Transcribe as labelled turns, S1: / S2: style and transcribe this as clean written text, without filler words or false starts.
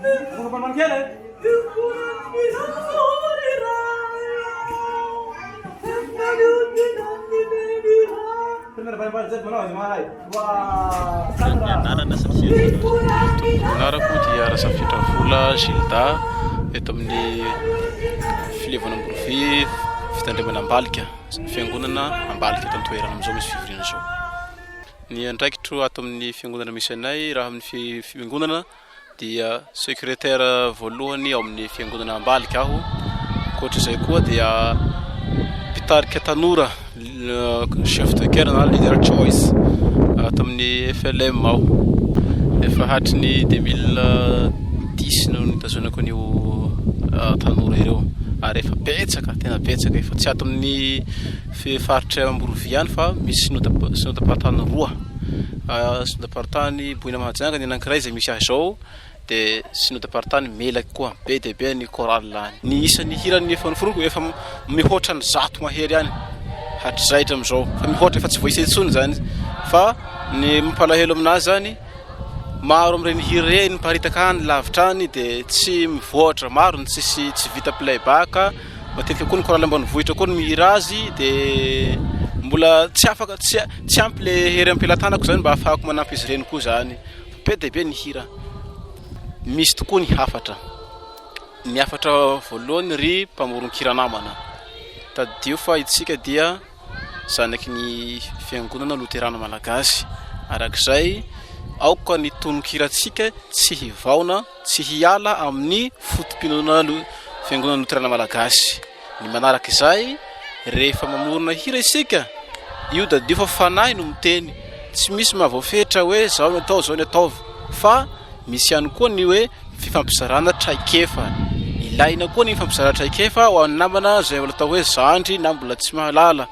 S1: Ano ba man kaya?
S2: Anarana safira anarako dia rasafitra vola Gilda eto amin'ny filevana Amborovy fitandremana Ambalika fiangonana Ambalika eto an-toerana amin'izao misy fivoriana zao. Ny andraikitro ato amin'ny fiangonana misy anay raha amin'ny fiangonana dia secrétaire voalohany ao amin'ny fiangonana Ambalika aho. Koatra izay koa dia mpitarika tanora chef de chœur na leader choice ato amin'ny FLM ao. Efa hatry ny 2010 no nitazonako an'io tanora ireo ary efa betsaka tena betsaka efa tsy ato amin'ny faritra Amborovy ihany fa misy synodam-paritany roa synodam-paritany Bohina Mahajanga ny anankiray izay misy azy zao dia synodam-paritany Melaky koa be dia be ny chorale any. Ny isan'ny hirany efa noforoko efa mihoatra ny 100 mahery ihany hatrizay hatramin'izao fa mihoatra efa tsy voaisetsony zany fa ny mampalahelo aminazy zany maro amin'ireny hira ireny miparitaka any lavitra any dia tsy mivoatra maro ny tsy vita playback matetika koa ny chorale ambanivohitra koa ny mihira azy dia mbola tsy afaka tsy ampy le hery ampelantanako zany mba ahafahako manampy izy ireny koa zany be dia be ny hira. Misy tokoa ny hafatra voalohany ry mpamoron-kira namana tadio fa itsika dia zanaky ny fiangonana Luterana Malagasy arak'izay aoka ny tonon-kiratsika tsy hivaona tsy hiala amin'ny fotom-pinoana fiangonana Luterana Malagasy. Ny manaraka izay rehefa mamorona hira isika io dadio fa fanahy no miteny tsy misy mahavoafetra hoe zao ny atao zao ny ataovy fa misy ihany koa ny hoe fifampizarana traikefa. Ilaina koa ny fifampizarana traikefa ho an'ny namana izay mbola atao hoe zandry na mbola tsy mahalala.